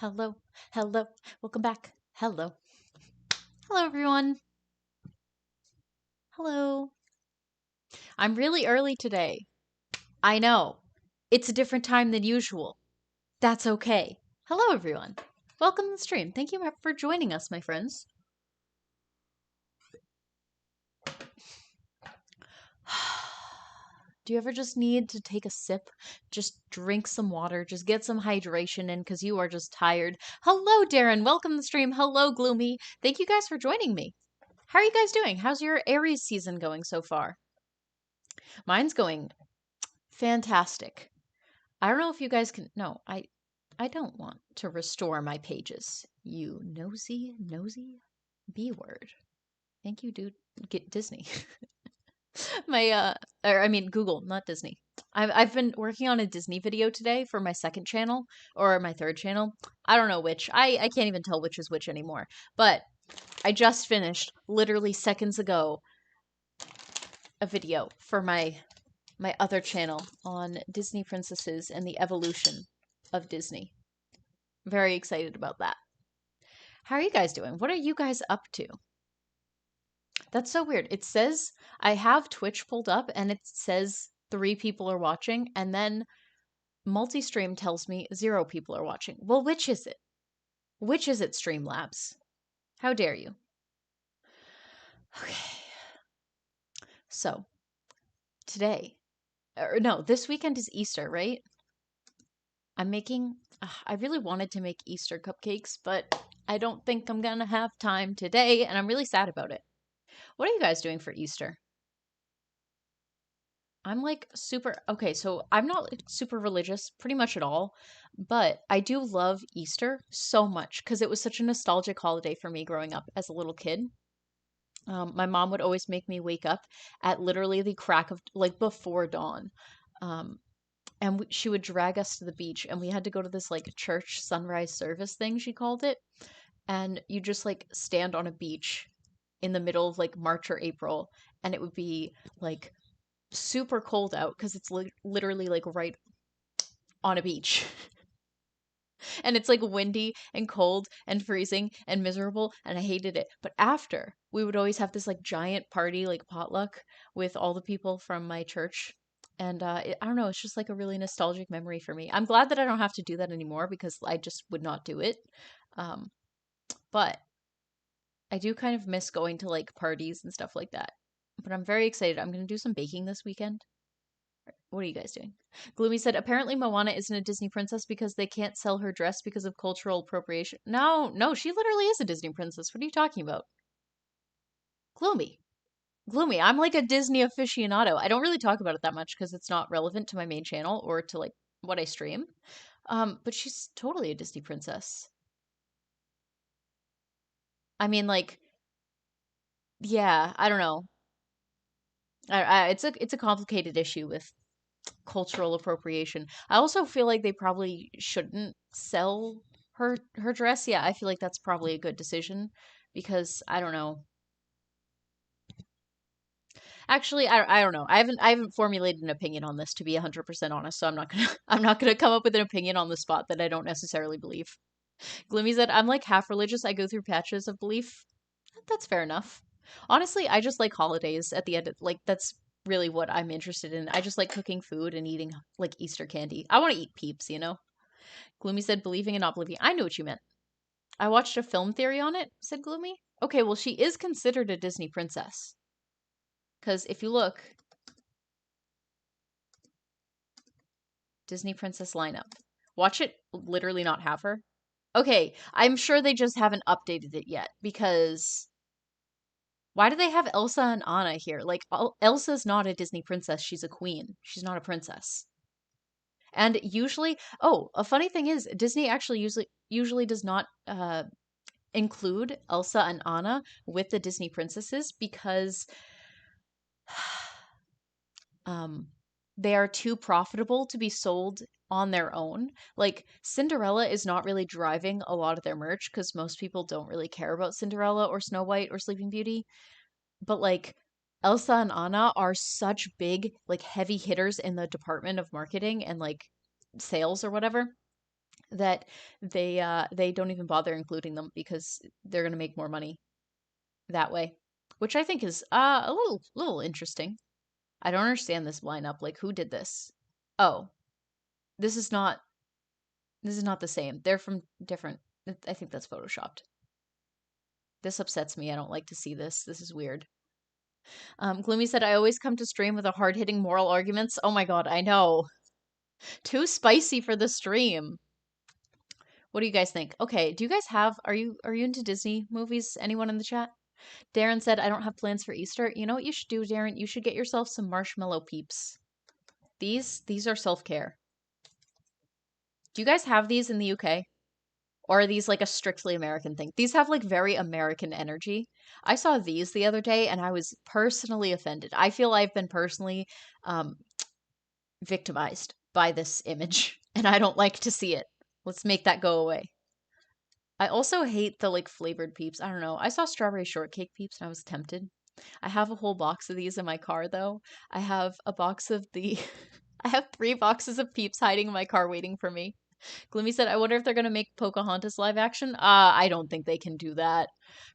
Hello, hello, welcome back. Hello, hello, everyone. Hello. I'm really early today. I know. It's a different time than usual. That's okay. Hello, everyone. Welcome to the stream. Thank you for joining us, my friends. Do you ever just need to take a sip? Just drink some water, just get some hydration in because you are just tired. Hello, Darren. Welcome to the stream. Hello, Gloomy. Thank you guys for joining me. How are you guys doing? How's your Aries season going so far? Mine's going fantastic. I don't know if you guys can. No, I don't want to restore my pages. You nosy B word. Thank you, dude. Get Disney. My or I mean Google, not Disney. I've been working on a Disney video today for my second channel or my third channel. I don't know which. I can't even tell which is which anymore. But I just finished literally seconds ago a video for my other channel on Disney princesses and the evolution of Disney. Very excited about that. How are you guys doing? What are you guys up to? That's so weird. It says I have Twitch pulled up and it says 3 people are watching, and then Multi-Stream tells me 0 people are watching. Well, which is it? Which is it, Streamlabs? How dare you? Okay. So, today, or no, this weekend is Easter, right? I really wanted to make Easter cupcakes, but I don't think I'm gonna have time today, and I'm really sad about it. What are you guys doing for Easter? I'm like super, okay, so I'm not like super religious pretty much at all, but I do love Easter so much because it was such a nostalgic holiday for me growing up as a little kid. My mom would always make me wake up at literally the crack of like before dawn. Um, and she would drag us to the beach, and we had to go to this like church sunrise service thing, she called it. And you just like stand on a beach in the middle of like March or April, and it would be like super cold out because it's literally like right on a beach. And it's like windy and cold and freezing and miserable, and I hated it. But after, we would always have this like giant party, like potluck, with all the people from my church. And I don't know, it's just like a really nostalgic memory for me. I'm glad that I don't have to do that anymore because I just would not do it. Um, but I do kind of miss going to like parties and stuff like that. But I'm very excited. I'm going to do some baking this weekend. What are you guys doing? Gloomy said, apparently Moana isn't a Disney princess because they can't sell her dress because of cultural appropriation. No, no, she literally is a Disney princess. What are you talking about? Gloomy. Gloomy. I'm like a Disney aficionado. I don't really talk about it that much because it's not relevant to my main channel or to like what I stream. But she's totally a Disney princess. I mean, like, yeah, I don't know. It's a complicated issue with cultural appropriation. I also feel like they probably shouldn't sell her dress. Yeah, I feel like that's probably a good decision because I don't know. Actually, I don't know. I haven't formulated an opinion on this to be 100% honest, so I'm not gonna I'm not gonna come up with an opinion on the spot that I don't necessarily believe. Gloomy said, I'm like half religious. I go through patches of belief. That's fair enough. Honestly, I just like holidays at the end of, like that's really what I'm interested in. I just like cooking food and eating like Easter candy. I want to eat peeps, you know? Gloomy said, believing and not believing. I knew what you meant. I watched a film theory on it, said Gloomy. Okay, well, she is considered a Disney princess. Because if you look, Disney princess lineup. Watch it literally not have her. Okay, I'm sure they just haven't updated it yet because why do they have Elsa and Anna here? Like, Elsa's not a Disney princess. She's a queen. She's not a princess. And usually, oh, a funny thing is, Disney actually usually does not include Elsa and Anna with the Disney princesses because um, they are too profitable to be sold on their own. Like, Cinderella is not really driving a lot of their merch because most people don't really care about Cinderella or Snow White or Sleeping Beauty. But like Elsa and Anna are such big, like heavy hitters in the department of marketing and like sales or whatever that they don't even bother including them because they're going to make more money that way, which I think is a little interesting. I don't understand this lineup. Like, who did this? Oh, this is not this is not the same. They're from different. I think that's photoshopped. This upsets me. I don't like to see this. This is weird. Gloomy said, I always come to stream with a hard hitting moral arguments. Oh my god, I know. Too spicy for the stream. What do you guys think? Okay, do you guys have are you into Disney movies? Anyone in the chat? Darren said, I don't have plans for Easter. You know what you should do, Darren? You should get yourself some marshmallow peeps. These are self-care. Do you guys have these in the UK? Or are these like a strictly American thing? These have like very American energy. I saw these the other day and I was personally offended. I feel I've been personally um, victimized by this image and I don't like to see it. Let's make that go away. I also hate the like flavored peeps. I don't know. I saw strawberry shortcake peeps and I was tempted. I have a whole box of these in my car though. I have a box of the I have 3 boxes of peeps hiding in my car waiting for me. Gloomy said, I wonder if they're going to make Pocahontas live action. I don't think they can do that.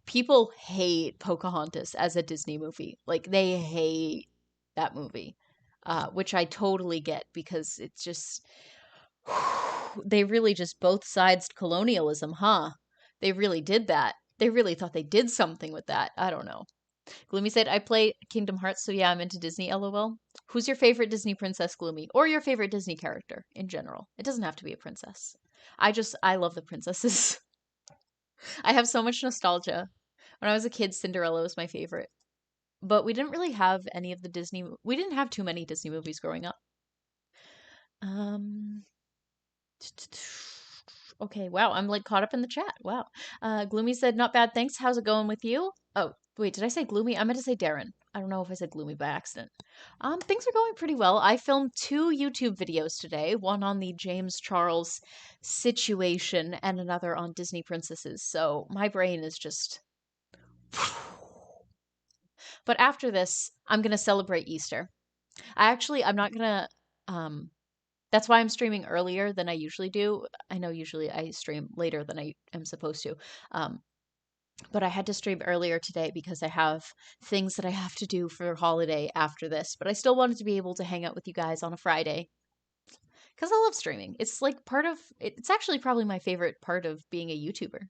People hate Pocahontas as a Disney movie. Like, they hate that movie, which I totally get because it's just, they really just both sides colonialism, huh? They really did that. They really thought they did something with that. I don't know. Gloomy said, I play Kingdom Hearts, so yeah, I'm into Disney, lol. Who's your favorite Disney princess, Gloomy? Or your favorite Disney character in general? It doesn't have to be a princess. I love the princesses. I have so much nostalgia. When I was a kid, Cinderella was my favorite. But we didn't really have any of the we didn't have too many Disney movies growing up. Um, Okay, wow, I'm like caught up in the chat. Wow. Gloomy said, not bad, thanks. How's it going with you? Oh, wait, did I say Gloomy? I meant to say Darren. I don't know if I said Gloomy by accident. Things are going pretty well. I filmed 2 YouTube videos today, one on the James Charles situation and another on Disney princesses. So my brain is just. But after this, I'm gonna celebrate Easter. I'm not gonna um that's why I'm streaming earlier than I usually do. I know usually I stream later than I am supposed to. Um, but I had to stream earlier today because I have things that I have to do for holiday after this. But I still wanted to be able to hang out with you guys on a Friday because I love streaming. It's like it's actually probably my favorite part of being a YouTuber.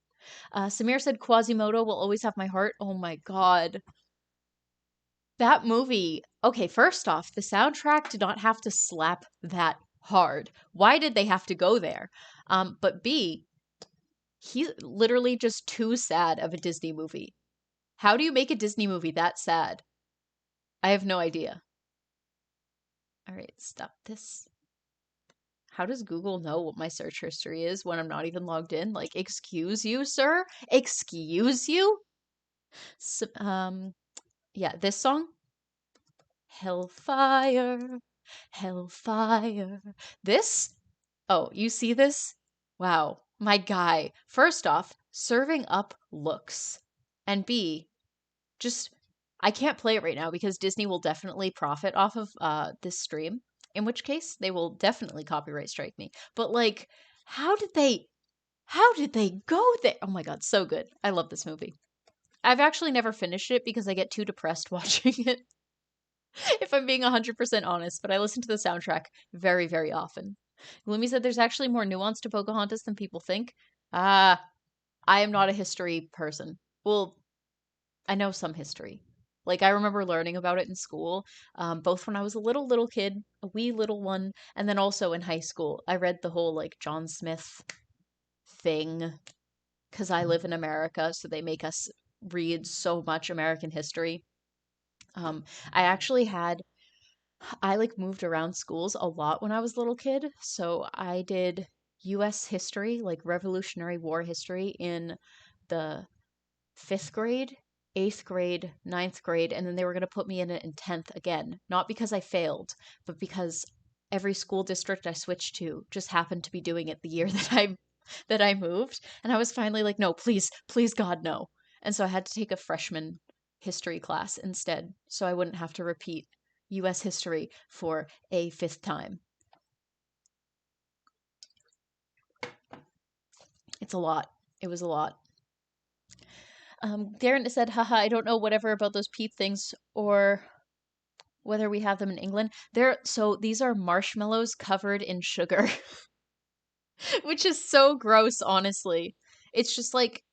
Samir said Quasimodo will always have my heart. Oh my God. That movie, okay, first off, the soundtrack did not have to slap that hard. Why did they have to go there? But B, he's literally just too sad of a Disney movie. How do you make a Disney movie that sad? I have no idea. All right, stop this. How does Google know what my search history is when I'm not even logged in? Like, excuse you, sir? Excuse you? So, yeah, this song, Hellfire, Hellfire. This? Oh, you see this? Wow, my guy. First off, serving up looks. And B, just I can't play it right now because Disney will definitely profit off of this stream, in which case they will definitely copyright strike me. But like, how did they go there? Oh my god, so good. I love this movie. I've actually never finished it because I get too depressed watching it. If I'm being 100% honest, but I listen to the soundtrack very, very often. Gloomy said there's actually more nuance to Pocahontas than people think. Ah, I am not a history person. Well, I know some history. Like, I remember learning about it in school, both when I was a little kid, a wee little one, and then also in high school. I read the whole, like, John Smith thing, because I live in America, so they make us read so much American history. Um, I actually had I like moved around schools a lot when I was a little kid. So I did US history, like Revolutionary War history in the 5th grade, 8th grade, 9th grade, and then they were going to put me in it in 10th again. Not because I failed, but because every school district I switched to just happened to be doing it the year that I moved. And I was finally like, no, please, please God, no. And so I had to take a freshman history class instead, so I wouldn't have to repeat US history for a 5th time. It's a lot. It was a lot. Darren said, haha, I don't know whatever about those peep things or whether we have them in England. So these are marshmallows covered in sugar, which is so gross, honestly. It's just like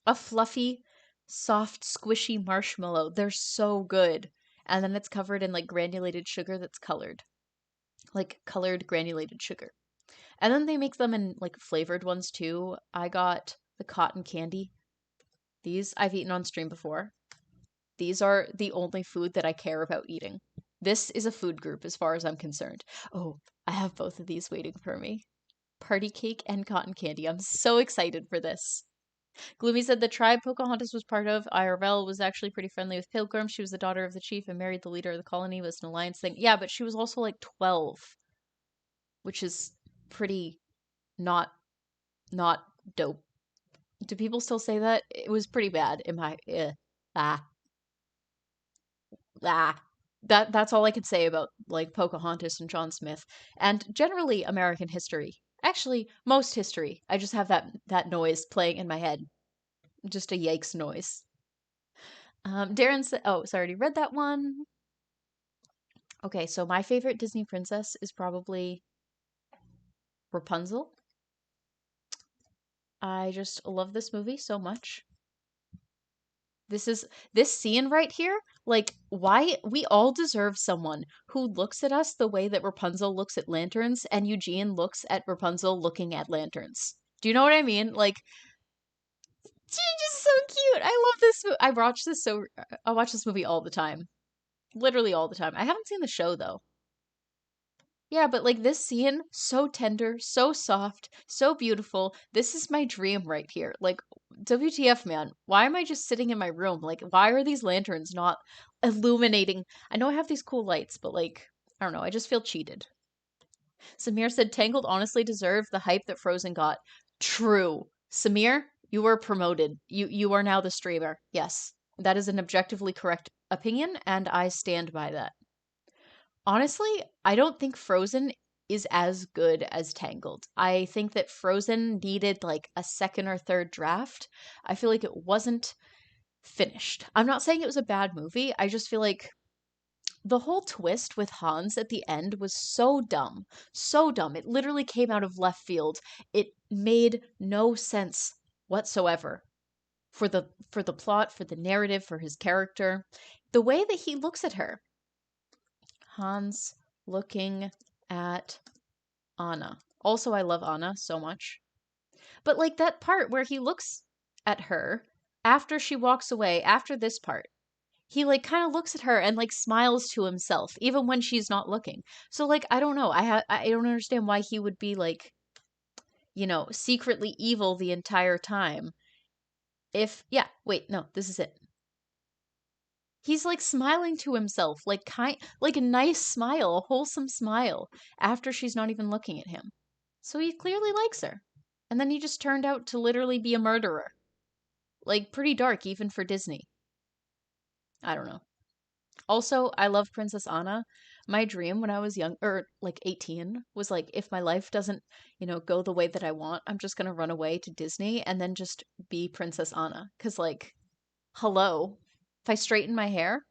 a fluffy, soft, squishy marshmallow. They're so good. And then it's covered in like granulated sugar that's colored, like colored granulated sugar. And then they make them in like flavored ones too. I got the cotton candy. These I've eaten on stream before. These are the only food that I care about eating. This is a food group as far as I'm concerned. Oh, I have both of these waiting for me. Party cake and cotton candy. I'm so excited for this. Gloomy said the tribe Pocahontas was part of, IRL, was actually pretty friendly with Pilgrim. She was the daughter of the chief and married the leader of the colony. Was an alliance thing. Yeah, but she was also like 12, which is pretty not not dope. Do people still say that? It was pretty bad in my ah ah. That's all I could say about like Pocahontas and John Smith and generally American history. Actually, most history. I just have that noise playing in my head. Just a yikes noise. Darren said, oh, sorry, I already read that one. Okay, so my favorite Disney princess is probably Rapunzel. I just love this movie so much. This scene right here, like why we all deserve someone who looks at us the way that Rapunzel looks at lanterns and Eugene looks at Rapunzel looking at lanterns. Do you know what I mean? Like she's just so cute. I love this. I watch this movie all the time. Literally all the time. I haven't seen the show though. Yeah, but like this scene, so tender, so soft, so beautiful. This is my dream right here. Like, WTF, man. Why am I just sitting in my room? Like, why are these lanterns not illuminating? I know I have these cool lights, but like, I don't know. I just feel cheated. Samir said Tangled honestly deserved the hype that Frozen got. True. Samir, you were promoted. You are now the streamer. Yes. That is an objectively correct opinion, and I stand by that. Honestly, I don't think Frozen is as good as Tangled. I think that Frozen needed like a second or third draft. I feel like it wasn't finished. I'm not saying it was a bad movie. I just feel like the whole twist with Hans at the end was so dumb. So dumb. It literally came out of left field. It made no sense whatsoever for the plot, for the narrative, for his character. The way that he looks at her. Hans looking at Anna. Also, I love Anna so much. But like that part where he looks at her after she walks away, after this part, he like kind of looks at her and like smiles to himself even when she's not looking. So like I don't know. I don't understand why he would be like, secretly evil the entire time. If yeah, wait, no, this is it. He's like smiling to himself, like a nice smile, a wholesome smile, after she's not even looking at him. So he clearly likes her. And then he just turned out to literally be a murderer. Like pretty dark even for Disney. I don't know. Also, I love Princess Anna. My dream when I was young or like 18 was like if my life doesn't, go the way that I want, I'm just going to run away to Disney and then just be Princess Anna cuz like hello. If I straighten my hair,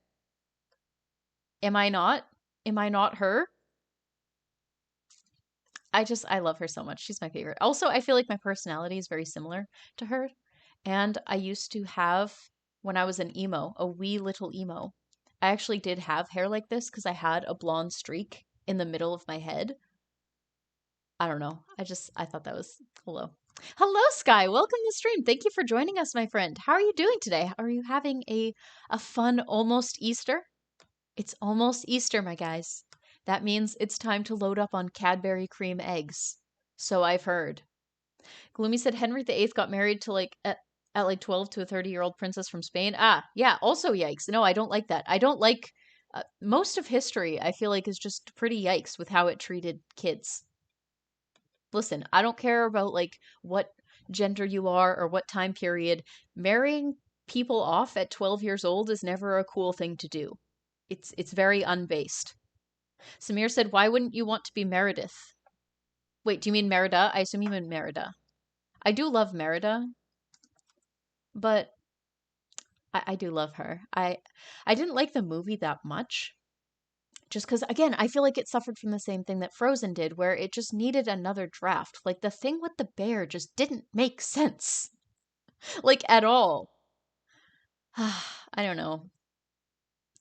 am I not? Am I not her? I love her so much. She's my favorite. Also, I feel like my personality is very similar to her. And I used to have, when I was an emo, a wee little emo, I actually did have hair like this because I had a blonde streak in the middle of my head. I don't know. I thought that was hello. Hello, Sky. Welcome to the stream. Thank you for joining us, my friend. How are you doing today? Are you having a fun almost Easter? It's almost Easter, my guys. That means it's time to load up on Cadbury cream eggs. So I've heard. Gloomy said Henry VIII got married to at like 12 to a 30-year-old princess from Spain. Ah, yeah, also yikes. No, I don't like that. I don't like most of history, I feel like is just pretty yikes with how it treated kids. Listen, I don't care about like what gender you are or what time period. Marrying people off at 12 years old is never a cool thing to do. It's very unbased. Samir said, "Why wouldn't you want to be Meredith?" Wait, do you mean Merida? I assume you mean Merida. I do love Merida, but I do love her. I didn't like the movie that much. Just because, again, I feel like it suffered from the same thing that Frozen did, where it just needed another draft. Like, the thing with the bear just didn't make sense, like, at all. I don't know.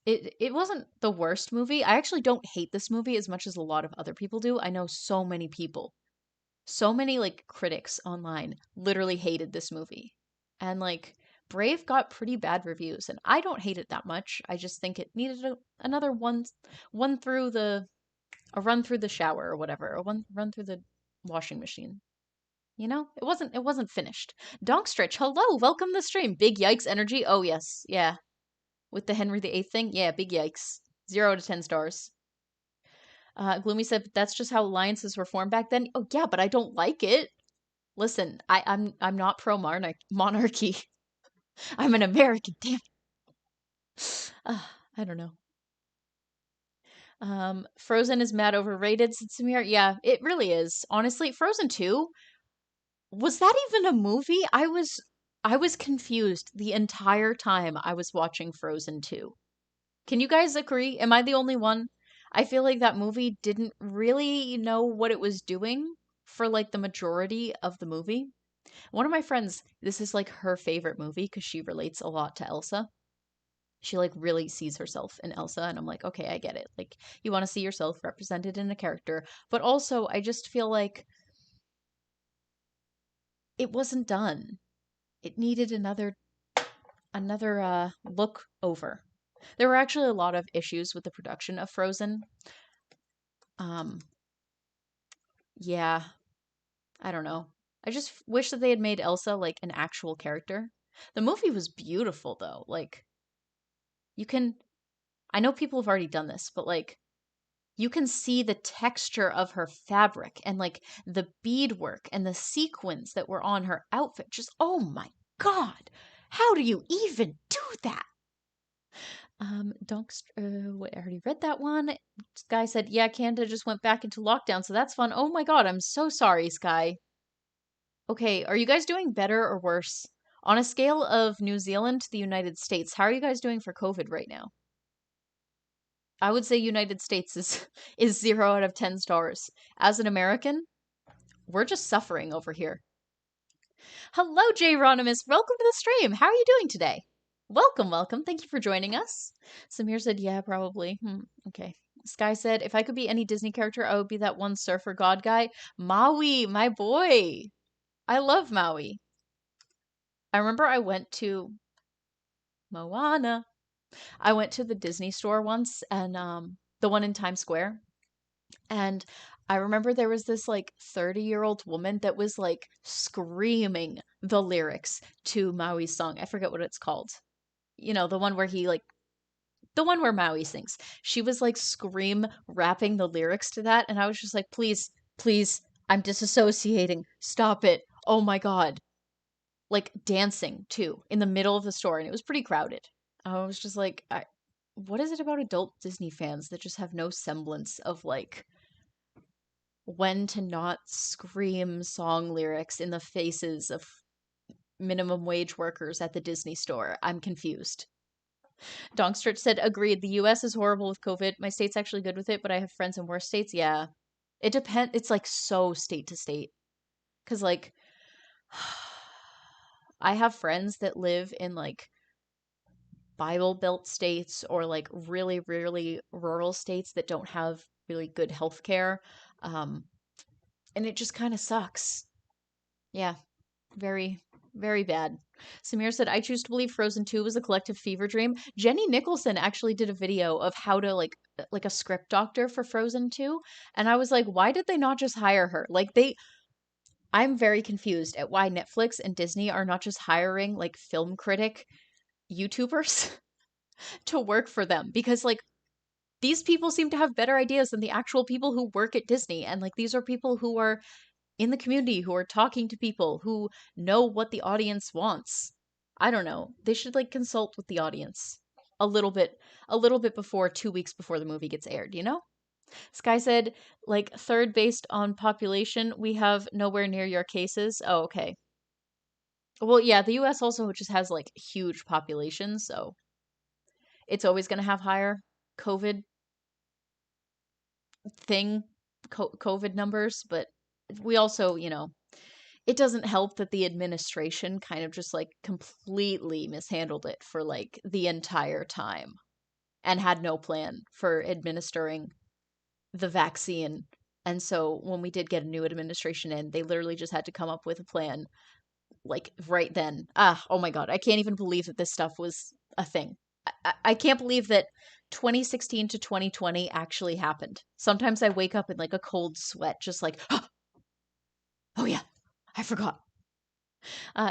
It wasn't the worst movie. I actually don't hate this movie as much as a lot of other people do. I know so many people, so many like critics online literally hated this movie. And like Brave got pretty bad reviews and I don't hate it that much. I just think it needed another one through the a run through the shower or whatever, or one run through the washing machine. You know, it wasn't finished. Donkstretch, hello, welcome to the stream. Big yikes energy. Oh yes, yeah. With the Henry VIII thing, yeah, big yikes. 0 to 10 stars. Gloomy said, but that's just how alliances were formed back then. Oh yeah, but I don't like it. Listen, I'm not pro monarchy. I'm an American. Damn. I don't know. Frozen is mad overrated, said Samir. Yeah, it really is. Honestly, Frozen 2, was that even a movie? I was confused the entire time I was watching Frozen 2. Can you guys agree? Am I the only one? I feel like that movie didn't really know what it was doing for like the majority of the movie. One of my friends, this is like her favorite movie because she relates a lot to Elsa. She like really sees herself in Elsa, and I'm like, okay, I get it. Like, you want to see yourself represented in a character, but also I just feel like it wasn't done. It needed another look over. There were actually a lot of issues with the production of Frozen. Um, yeah, I don't know. I just wish that they had made Elsa like an actual character. The movie was beautiful though. Like, you can, I know people have already done this, but like you can see the texture of her fabric and like the beadwork and the sequins that were on her outfit. Just, oh my God, how do you even do that? Donks, wait, I already read that one. Sky said, yeah, Canada just went back into lockdown, so that's fun. Oh my God, I'm so sorry, Sky. Okay, are you guys doing better or worse? On a scale of New Zealand to the United States, how are you guys doing for COVID right now? I would say United States is is 0 out of 10 stars. As an American, we're just suffering over here. Hello, J. Ronimus. Welcome to the stream. How are you doing today? Welcome, welcome. Thank you for joining us. Samir said, yeah, probably. Okay. Sky said, if I could be any Disney character, I would be that one surfer god guy. Maui, my boy. I love Maui. I remember I went to Moana. I went to the Disney store once and the one in Times Square. And I remember there was this like 30-year-old woman that was like screaming the lyrics to Maui's song. I forget what it's called. You know, the one where he like the one where Maui sings. She was like scream rapping the lyrics to that and I was just like, "Please, please, I'm disassociating. Stop it. Oh my God." Like dancing too in the middle of the store and it was pretty crowded. I was just like, what is it about adult Disney fans that just have no semblance of like when to not scream song lyrics in the faces of minimum wage workers at the Disney store? I'm confused. Donkstritch said, agreed. The US is horrible with COVID. My state's actually good with it, but I have friends in worse states. Yeah. It depends. It's like so state to state. Cause like, I have friends that live in like Bible Belt states or like really, really rural states that don't have really good health care. Um, and it just kind of sucks. Yeah, very, very bad. Samir said, I choose to believe Frozen 2 was a collective fever dream. Jenny Nicholson actually did a video of how to like a script doctor for Frozen 2. And I was like, why did they not just hire her? I'm very confused at why Netflix and Disney are not just hiring like film critic YouTubers to work for them because like these people seem to have better ideas than the actual people who work at Disney. And like these are people who are in the community, who are talking to people, who know what the audience wants. I don't know. They should like consult with the audience a little bit, a little bit before 2 weeks before the movie gets aired, you know? Sky said, like, third based on population, we have nowhere near your cases. Oh, okay. Well, yeah, the US also just has like huge populations, so it's always going to have higher COVID thing, COVID numbers, but we also, it doesn't help that the administration kind of just like completely mishandled it for like the entire time and had no plan for administering the vaccine. And so when we did get a new administration in, they literally just had to come up with a plan like right then. Oh my God, I can't even believe that this stuff was a thing. I can't believe that 2016 to 2020 actually happened. Sometimes I wake up in like a cold sweat, just like, oh yeah, I forgot.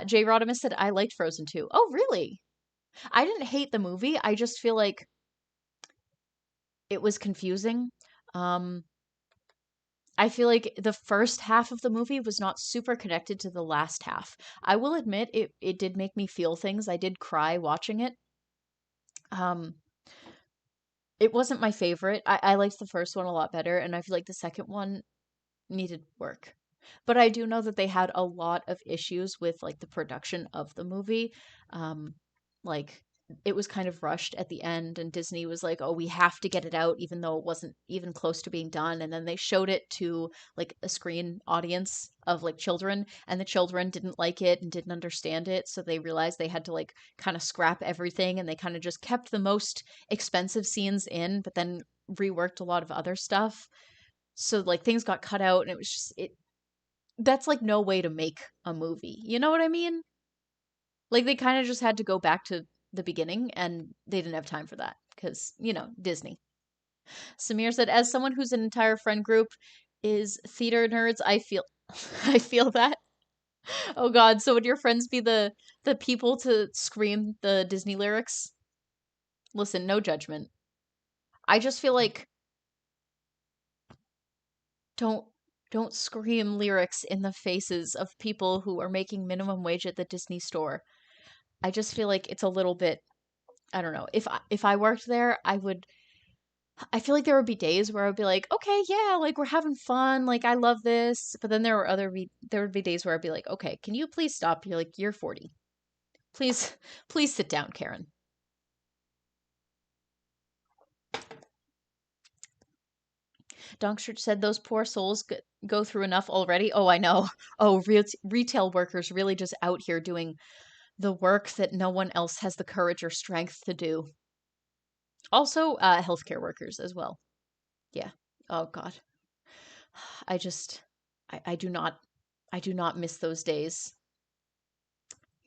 Jay Rodimus said, I liked Frozen 2. Oh, really? I didn't hate the movie. I just feel like it was confusing. Um, I feel like the first half of the movie was not super connected to the last half. I will admit it did make me feel things. I did cry watching it. Um, it wasn't my favorite. I liked the first one a lot better, and I feel like the second one needed work. But I do know that they had a lot of issues with like the production of the movie. Um, like it was kind of rushed at the end, and Disney was like, "Oh, we have to get it out," even though it wasn't even close to being done. And then they showed it to like a screen audience of like children, and the children didn't like it and didn't understand it, so they realized they had to like kind of scrap everything, and they kind of just kept the most expensive scenes in, but then reworked a lot of other stuff. So like things got cut out, and it was just it that's like no way to make a movie. You know what I mean? Like they kind of just had to go back to the beginning, and they didn't have time for that because, Disney. Samir said, as someone whose entire friend group is theater nerds, I feel I feel that. Oh God, so would your friends be the people to scream the Disney lyrics? Listen, no judgment. I just feel like don't don't scream lyrics in the faces of people who are making minimum wage at the Disney store. I just feel like it's a little bit, I don't know. If I worked there, I feel like there would be days where I would be like, "Okay, yeah, like we're having fun, like I love this." But then there would be days where I'd be like, "Okay, can you please stop? You're 40. Please please sit down, Karen." Donkstridge said those poor souls go through enough already. Oh, I know. Oh, retail workers really just out here doing the work that no one else has the courage or strength to do. Also, healthcare workers as well. Yeah. Oh God. I just, I do not miss those days.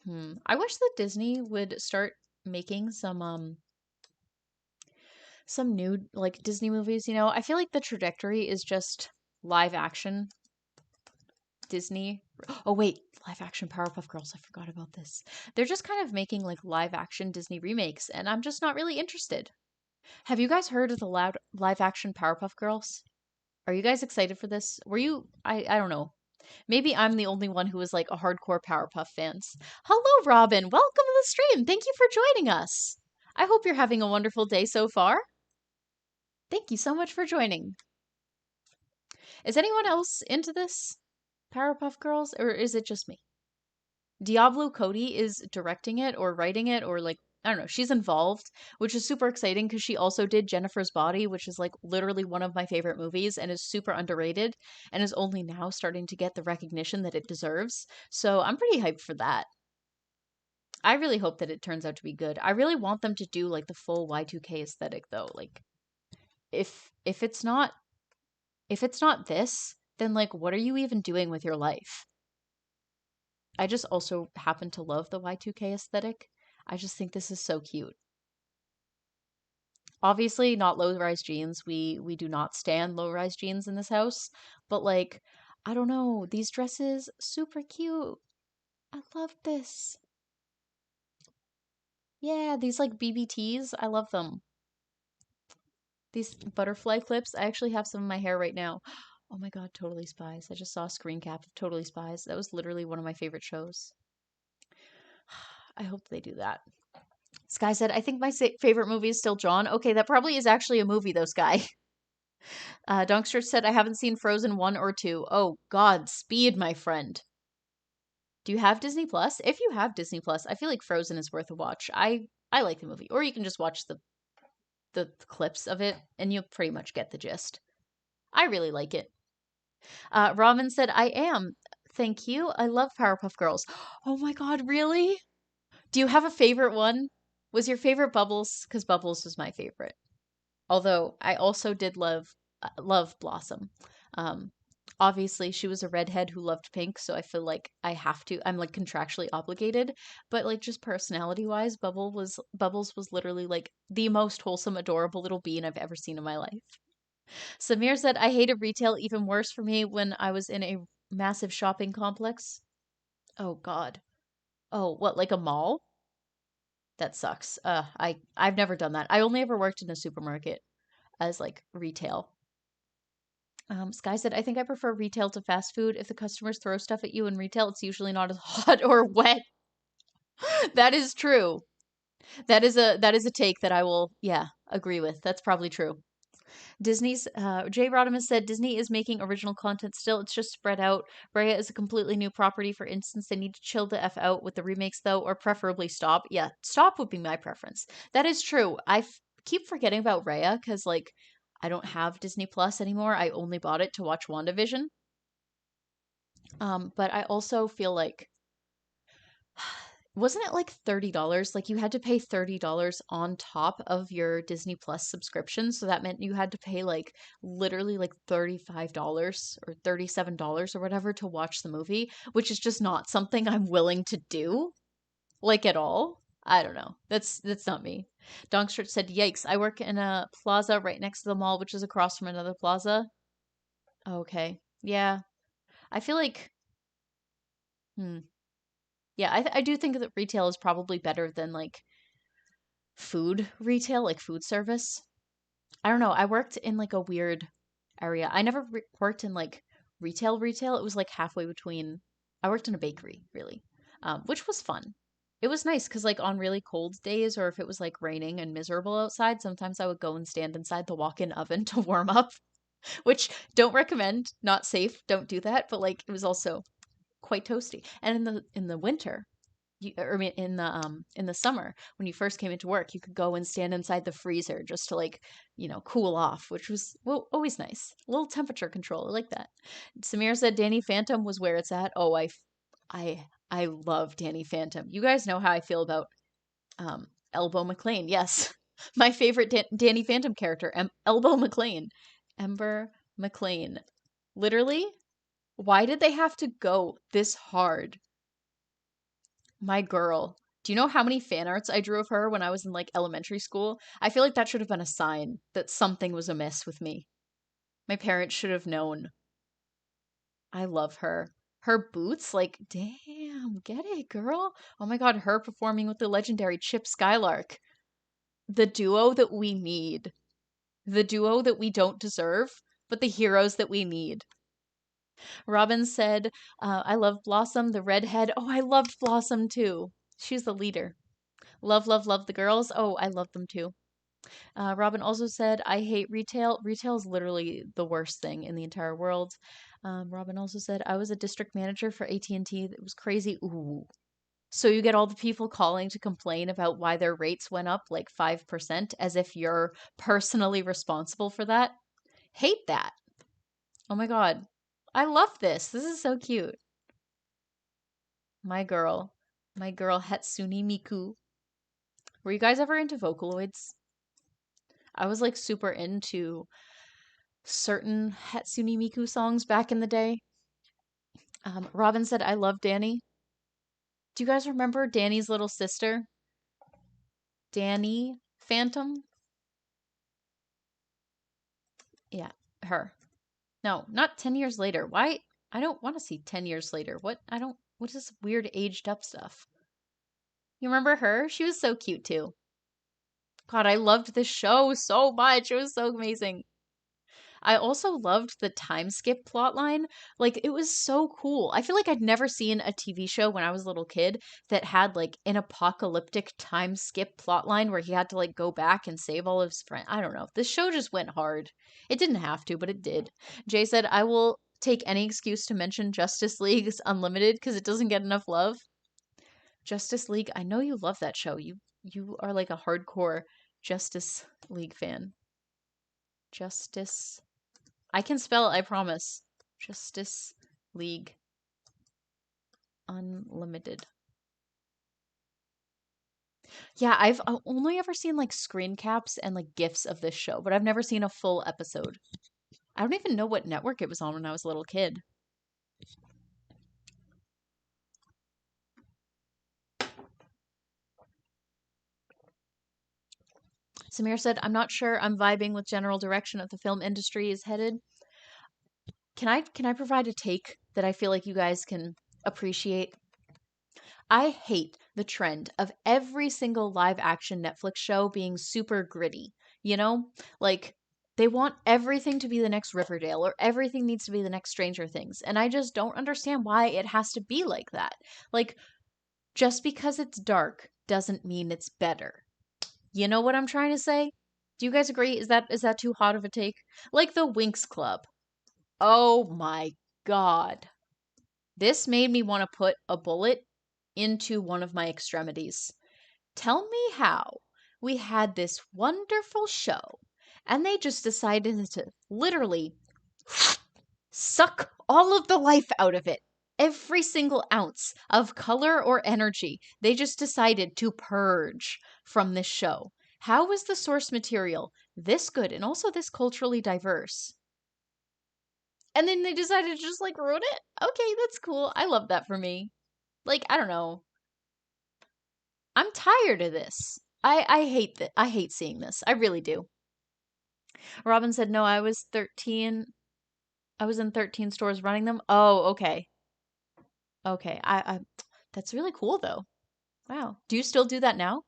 I wish that Disney would start making some new like Disney movies. I feel like the trajectory is just live action Disney. Oh wait, live action Powerpuff Girls. I forgot about this. They're just kind of making like live action Disney remakes, and I'm just not really interested. Have you guys heard of the loud live action Powerpuff Girls? Are you guys excited for this? Were you? I don't know. Maybe I'm the only one who is like a hardcore Powerpuff fans. Hello, Robin. Welcome to the stream. Thank you for joining us. I hope you're having a wonderful day so far. Thank you so much for joining. Is anyone else into this Powerpuff Girls, or is it just me? Diablo Cody is directing it or writing it, or like, I don't know, she's involved, which is super exciting because she also did Jennifer's Body, which is like literally one of my favorite movies and is super underrated and is only now starting to get the recognition that it deserves. So I'm pretty hyped for that. I really hope that it turns out to be good. I really want them to do like the full Y2K aesthetic though. Like if it's not this, then like what are you even doing with your life? I just also happen to love the Y2K aesthetic. I just think this is so cute. Obviously, not low-rise jeans. We do not stand low-rise jeans in this house, but like I don't know, these dresses super cute. I love this. Yeah, these like BBTs, I love them. These butterfly clips, I actually have some in my hair right now. Oh my God, Totally Spies. I just saw a screen cap of Totally Spies. That was literally one of my favorite shows. I hope they do that. Sky said, I think my favorite movie is still John. Okay, that probably is actually a movie, though, Sky. Donkster said, I haven't seen Frozen 1 or 2. Oh, God, speed, my friend. Do you have Disney Plus? If you have Disney Plus, I feel like Frozen is worth a watch. I like the movie, or you can just watch the clips of it, and you'll pretty much get the gist. I really like it. Robin said, "I am. Thank you. I love Powerpuff Girls." Oh my God, really? Do you have a favorite one? Was your favorite Bubbles? Because Bubbles was my favorite. Although I also did love Blossom. Um, Obviously she was a redhead who loved pink, so I feel like I have to. I'm like contractually obligated. But like just personality wise, Bubbles was literally like the most wholesome, adorable little bean I've ever seen in my life. Samir said, "I hated retail even worse for me when I was in a massive shopping complex." Oh God. Oh, what, like a mall? That sucks. I've never done that. I only ever worked in a supermarket as like retail. Sky said, "I think I prefer retail to fast food. If the customers throw stuff at you in retail, it's usually not as hot or wet." That is true. That is a take that I will, yeah, agree with. That's probably true. Disney's Jay Rodimus said Disney is making original content still. It's just spread out. Raya is a completely new property. For instance, they need to chill the f out with the remakes though, or preferably stop. Yeah, stop would be my preference. That is true. Keep forgetting about Raya because like I don't have Disney Plus anymore. I only bought it to watch WandaVision. But I also feel like wasn't it like $30? Like you had to pay $30 on top of your Disney Plus subscription. So that meant you had to pay like literally like $35 or $37 or whatever to watch the movie, which is just not something I'm willing to do, like at all. I don't know. That's not me. Donkstritch said, "Yikes, I work in a plaza right next to the mall, which is across from another plaza." Okay. Yeah. I feel like, hmm. Yeah, I do think that retail is probably better than like food retail, like food service. I don't know. I worked in like a weird area. I never worked in like retail. It was like halfway between. I worked in a bakery, really, which was fun. It was nice because like on really cold days or if it was like raining and miserable outside, sometimes I would go and stand inside the walk-in oven to warm up, which don't recommend, not safe, don't do that. But like it was also quite toasty. And in the winter, I mean in the summer when you first came into work, you could go and stand inside the freezer just to like cool off, which was well always nice. A little temperature control, I like that. Samir said Danny Phantom was where it's at. Oh, I love Danny Phantom. You guys know how I feel about Elbow McLean. Yes, my favorite Danny Phantom character, Elbow McLean, Ember McLean. Literally, why did they have to go this hard? My girl. Do you know how many fan arts I drew of her when I was in like elementary school? I feel like that should have been a sign that something was amiss with me. My parents should have known. I love her. Her boots, like, damn, get it, girl. Oh my God, her performing with the legendary Chip Skylark. The duo that we need. The duo that we don't deserve, but the heroes that we need. Robin said, "I love Blossom, the redhead." Oh, I loved Blossom too. She's the leader. Love, love, love the girls. Oh, I love them too. Robin also said, "I hate retail. Retail is literally the worst thing in the entire world." Robin also said, "I was a district manager for AT&T. It was crazy." Ooh. So you get all the people calling to complain about why their rates went up like 5% as if you're personally responsible for that. Hate that. Oh my God. I love this. This is so cute. My girl. My girl Hatsune Miku. Were you guys ever into Vocaloids? I was like super into certain Hatsune Miku songs back in the day. Robin said, "I love Danny." Do you guys remember Danny's little sister? Danny Phantom? Yeah, her. No, not 10 years later. Why? I don't want to see 10 years later. What is this weird aged up stuff? You remember her? She was so cute too. God, I loved this show so much. It was so amazing. I also loved the time skip plotline. Like it was so cool. I feel like I'd never seen a TV show when I was a little kid that had like an apocalyptic time skip plotline where he had to like go back and save all of his friends. I don't know. This show just went hard. It didn't have to, but it did. Jay said, "I will take any excuse to mention Justice League's Unlimited because it doesn't get enough love. Justice League, I know you love that show. You are like a hardcore Justice League fan. Justice. I can spell it, I promise. Justice League Unlimited. Yeah, I've only ever seen like screen caps and like gifs of this show, but I've never seen a full episode. I don't even know what network it was on when I was a little kid. Samir said, I'm not sure I'm vibing with general direction of the film industry is headed. Can I provide a take that I feel like you guys can appreciate? I hate the trend of every single live action Netflix show being super gritty. You know? Like they want everything to be the next Riverdale or everything needs to be the next Stranger Things. And I just don't understand why it has to be like that. Like just because it's dark doesn't mean it's better. You know what I'm trying to say? Do you guys agree? Is that too hot of a take? Like the Winx Club. Oh my god. This made me want to put a bullet into one of my extremities. Tell me how we had this wonderful show and they just decided to literally suck all of the life out of it. Every single ounce of color or energy, they just decided to purge from this show. How was the source material this good and also this culturally diverse? And then they decided to just like ruin it? Okay, that's cool. I love that for me. Like, I don't know. I'm tired of this. I hate that. I hate seeing this. I really do. Robin said, "No, I was 13. I was in 13 stores running them." Oh, okay. Okay. I that's really cool though. Wow. Do you still do that now?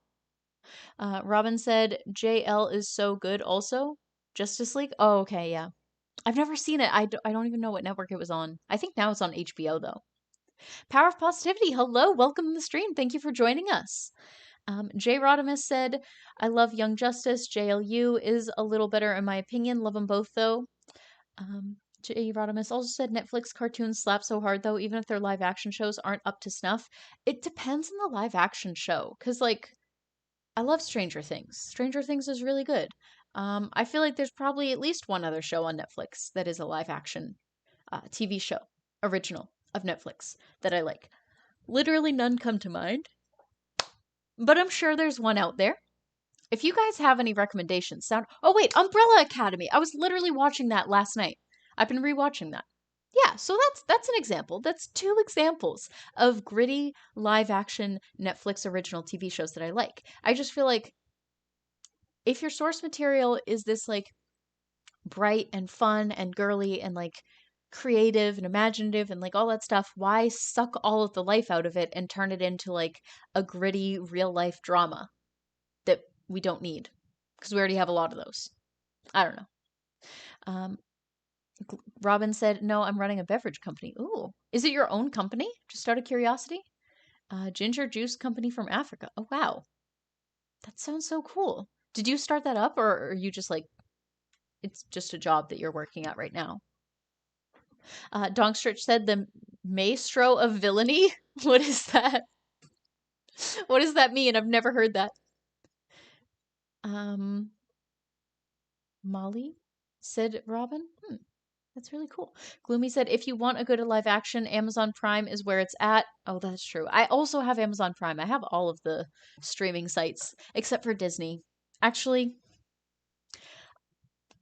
Robin said, "JL is so good also." Justice League? Oh, okay, yeah. I've never seen it. I don't even know what network it was on. I think now it's on HBO though. Power of Positivity. Hello, welcome to the stream. Thank you for joining us. Jay Rodimus said, I love Young Justice. JLU is a little better in my opinion. Love them both though. Jay Rodimus also said Netflix cartoons slap so hard though, even if their live action shows aren't up to snuff. It depends on the live action show. Cause like, I love Stranger Things. Stranger Things is really good. I feel like there's probably at least one other show on Netflix that is a live action TV show, original of Netflix that I like. Literally none come to mind, but I'm sure there's one out there. If you guys have any recommendations, sound. Oh wait, Umbrella Academy. I was literally watching that last night. I've been rewatching that. Yeah, so that's an example. That's two examples of gritty live action Netflix original TV shows that I like. I just feel like if your source material is this like bright and fun and girly and like creative and imaginative and like all that stuff, why suck all of the life out of it and turn it into like a gritty real life drama that we don't need? Because we already have a lot of those. I don't know. Um, Robin said, "No, I'm running a beverage company." Ooh, is it your own company? Just out of curiosity. Ginger juice company from Africa. Oh wow, that sounds so cool. Did you start that up, or are you just like it's just a job that you're working at right now? Dongstritch said the maestro of villainy. What is that? What does that mean? I've never heard that. Um, Molly said Robin. That's really cool. Gloomy said, if you want a good live action, Amazon Prime is where it's at. Oh, that's true. I also have Amazon Prime. I have all of the streaming sites except for Disney. Actually,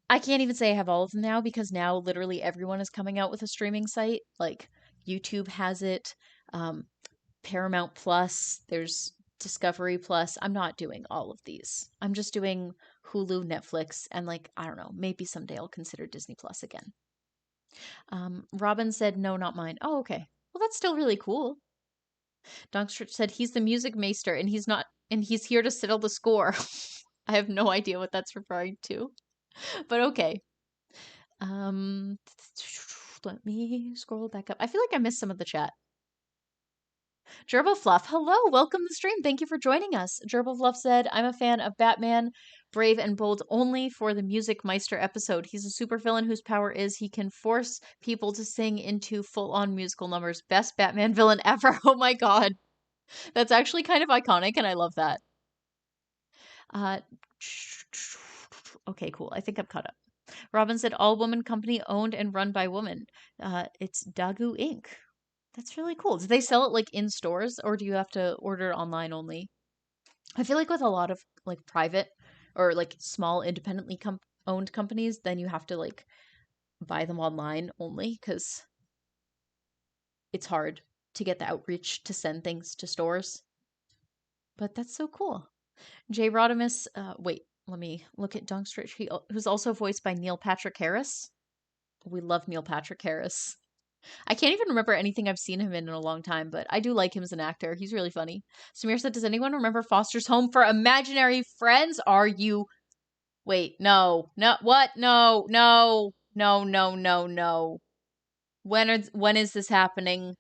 I can't even say I have all of them now because now literally everyone is coming out with a streaming site. Like YouTube has it, um, Paramount Plus, there's Discovery Plus. I'm not doing all of these. I'm just doing Hulu, Netflix, and like, I don't know, maybe someday I'll consider Disney Plus again. Robin said, no, not mine. Oh, okay. Well, that's still really cool. Donkstritch said he's the music maester and he's here to settle the score. I have no idea what that's referring to, but okay. Um, let me scroll back up. I feel like I missed some of the chat. Gerbil Fluff, hello, welcome to the stream. Thank you for joining us. Gerbil Fluff said, I'm a fan of Batman Brave and bold only for the Music Meister episode. He's a supervillain whose power is he can force people to sing into full-on musical numbers. Best Batman villain ever. Oh my god. That's actually kind of iconic, and I love that. Uh, okay, cool. I think I'm caught up. Robin said all woman company owned and run by women. It's Dagu Inc. That's really cool. Do they sell it like in stores or do you have to order it online only? I feel like with a lot of like private or like small independently owned companies, then you have to like buy them online only because it's hard to get the outreach to send things to stores. But that's so cool. Jay Rodimus, wait, let me look at Dunkstritch, who's also voiced by Neil Patrick Harris. We love Neil Patrick Harris. I can't even remember anything I've seen him in a long time, but I do like him as an actor. He's really funny. Samir said, does anyone remember Foster's Home for Imaginary Friends? Are you... Wait, no. No, what? No, no, no, no, no, no. When is this happening?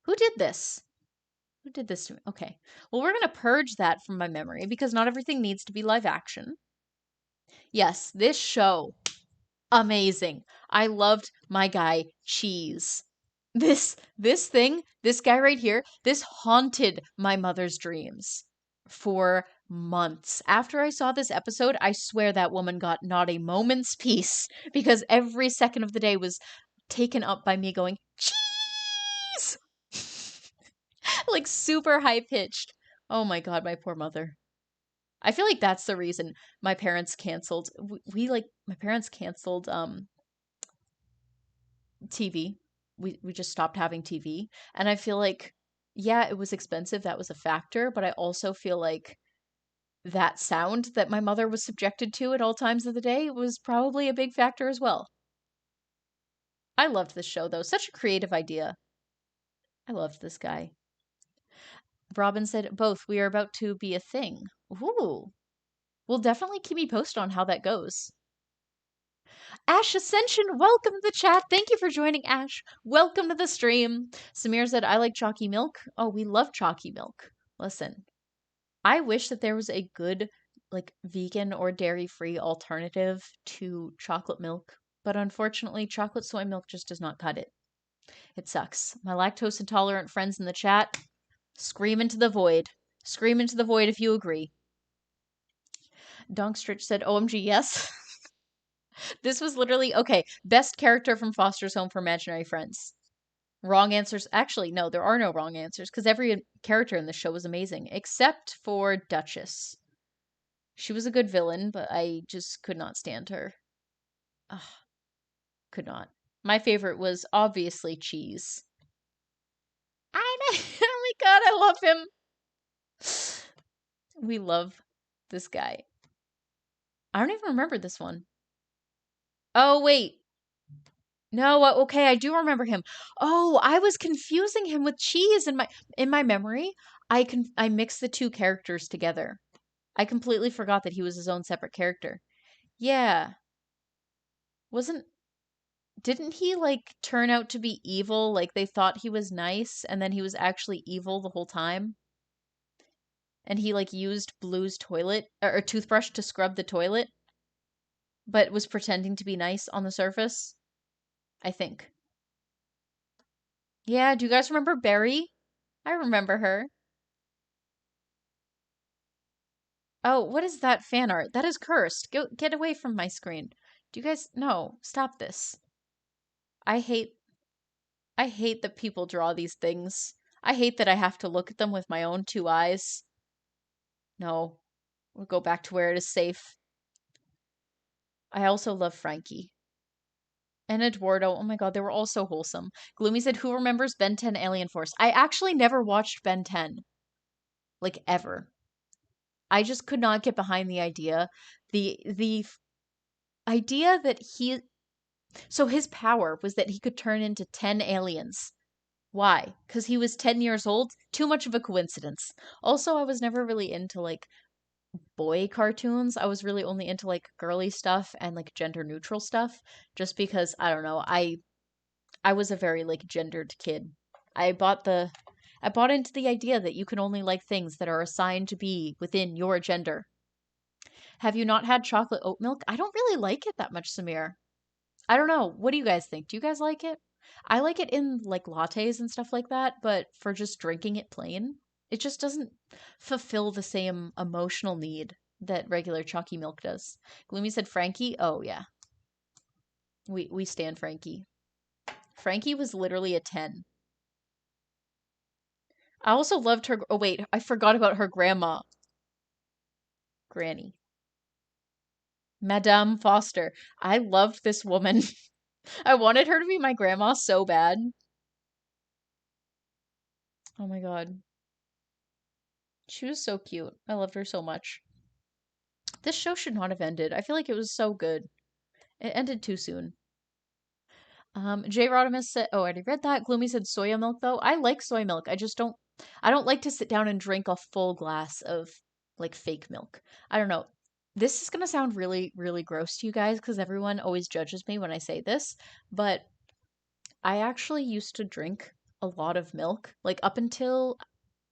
Who did this? Who did this to me? Okay. Well, we're going to purge that from my memory because not everything needs to be live action. Yes, this show, amazing. I loved my guy Cheese. This guy right here, this haunted my mother's dreams for months. After I saw this episode, I swear that woman got not a moment's peace because every second of the day was taken up by me going, Cheese! Like super high pitched. Oh my god, my poor mother. I feel like that's the reason my parents canceled. My parents canceled TV. We just stopped having TV, and I feel like yeah, it was expensive. That was a factor, but I also feel like that sound that my mother was subjected to at all times of the day was probably a big factor as well. I loved this show though. Such a creative idea. I loved this guy. Robin said both. We are about to be a thing. Ooh. Well, definitely keep me posted on how that goes. Ash Ascension, welcome to the chat. Thank you for joining, Ash. Welcome to the stream. Samir said, I like chalky milk. Oh, we love chalky milk. Listen, I wish that there was a good, like, vegan or dairy-free alternative to chocolate milk. But unfortunately, chocolate soy milk just does not cut it. It sucks. My lactose intolerant friends in the chat, scream into the void. Scream into the void if you agree. Donkstritch said, OMG, yes. This was literally, okay, best character from Foster's Home for Imaginary Friends. Wrong answers. Actually, no, there are no wrong answers because every character in the show was amazing, except for Duchess. She was a good villain, but I just could not stand her. Ugh, could not. My favorite was obviously Cheese. I know. Oh my god, I love him. We love this guy. I don't even remember this one. Oh, wait. No, okay, I do remember him. Oh, I was confusing him with Cheese in my memory. I mixed the two characters together. I completely forgot that he was his own separate character. Yeah. Wasn't didn't he like turn out to be evil? Like they thought he was nice and then he was actually evil the whole time? And he like used Blue's toilet or toothbrush to scrub the toilet, but was pretending to be nice on the surface, I think. Yeah, do you guys remember Barry? I remember her. Oh, what is that fan art? That is cursed. Get away from my screen. Do you guys no, stop this. I hate I hate that people draw these things. I hate that I have to look at them with my own two eyes. No, we'll go back to where it is safe. I also love Frankie. And Eduardo, oh my god, they were all so wholesome. Gloomy said, who remembers Ben 10 Alien Force? I actually never watched Ben 10. Like, ever. I just could not get behind the idea. The idea that he... So his power was that he could turn into 10 aliens. Why? Because he was 10 years old? Too much of a coincidence. Also, I was never really into, like, boy cartoons. I was really only into, like, girly stuff and, like, gender neutral stuff. Just because, I don't know, I was a very, like, gendered kid. I bought into the idea that you can only like things that are assigned to be within your gender. Have you not had chocolate oat milk? I don't really like it that much, Samir. I don't know. What do you guys think? Do you guys like it? I like it in like lattes and stuff like that, but for just drinking it plain, it just doesn't fulfill the same emotional need that regular chalky milk does. Gloomy said Frankie. Oh yeah. We stand Frankie. Frankie was literally a 10. I also loved her. Oh wait, I forgot about her grandma, Granny. Madame Foster. I loved this woman. I wanted her to be my grandma so bad. Oh my god. She was so cute. I loved her so much. This show should not have ended. I feel like it was so good. It ended too soon. Jay Rodimus said, oh, I already read that. Gloomy said soya milk, though. I like soy milk. I don't like to sit down and drink a full glass of like fake milk. I don't know. This is going to sound really, really gross to you guys because everyone always judges me when I say this, but I actually used to drink a lot of milk. Like up until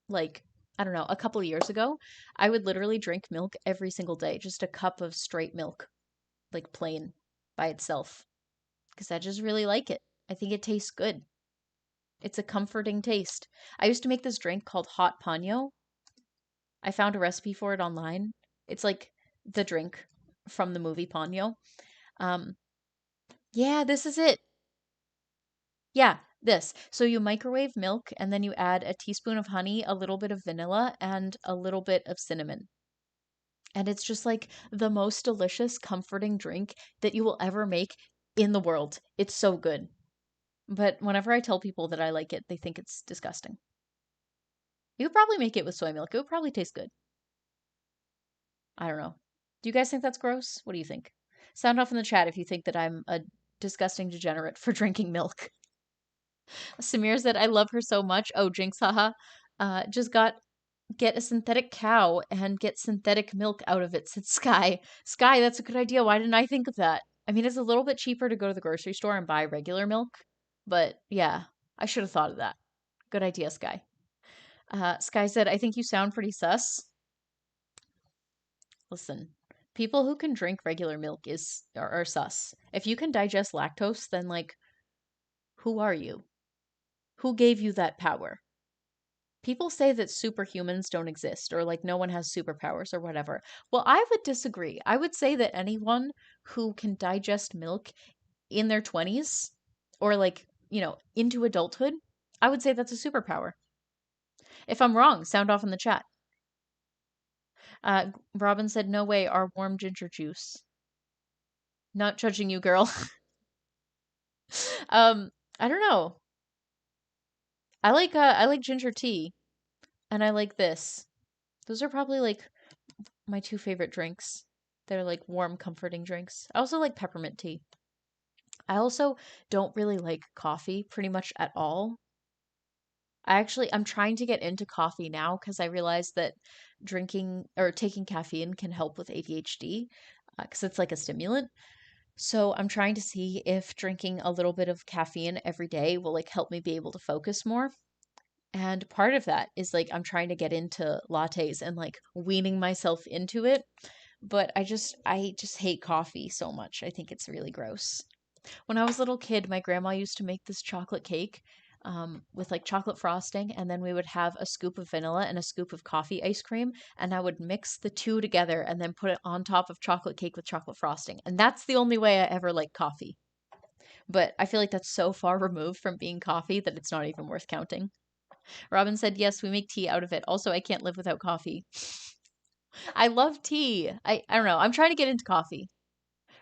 like, I don't know, a couple of years ago, I would literally drink milk every single day, just a cup of straight milk, like plain by itself, because I just really like it. I think it tastes good. It's a comforting taste. I used to make this drink called hot paño. I found a recipe for it online. It's like the drink from the movie Paño. Um, yeah, this is it. Yeah, this. So you microwave milk and then you add a teaspoon of honey, a little bit of vanilla, and a little bit of cinnamon. And it's just like the most delicious, comforting drink that you will ever make in the world. It's so good. But whenever I tell people that I like it, they think it's disgusting. You could probably make it with soy milk. It would probably taste good. I don't know. Do you guys think that's gross? What do you think? Sound off in the chat if you think that I'm a disgusting degenerate for drinking milk. Samir said, I love her so much. Oh, Jinx, haha. Just get a synthetic cow and get synthetic milk out of it, said Sky. Sky, that's a good idea. Why didn't I think of that? I mean, it's a little bit cheaper to go to the grocery store and buy regular milk, but yeah, I should have thought of that. Good idea, Sky. Sky said, I think you sound pretty sus. Listen, people who can drink regular milk are sus. If you can digest lactose, then like, who are you? Who gave you that power? People say that superhumans don't exist or like no one has superpowers or whatever. Well, I would disagree. I would say that anyone who can digest milk in their 20s or like, into adulthood, I would say that's a superpower. If I'm wrong, sound off in the chat. Robin said, no way, our warm ginger juice. Not judging you, girl. I don't know. I like ginger tea and I like this. Those are probably like my two favorite drinks. They're like warm, comforting drinks. I also like peppermint tea. I also don't really like coffee pretty much at all. I'm trying to get into coffee now because I realized that drinking or taking caffeine can help with ADHD because it's like a stimulant. So I'm trying to see if drinking a little bit of caffeine every day will like help me be able to focus more. And part of that is like I'm trying to get into lattes and like weaning myself into it. But I just hate coffee so much. I think it's really gross. When I was a little kid, my grandma used to make this chocolate cake with like chocolate frosting, and then we would have a scoop of vanilla and a scoop of coffee ice cream, and I would mix the two together and then put it on top of chocolate cake with chocolate frosting. And that's the only way I ever liked coffee. But I feel like that's so far removed from being coffee that it's not even worth counting. Robin said, yes, we make tea out of it. Also, I can't live without coffee. I love tea. I don't know. I'm trying to get into coffee.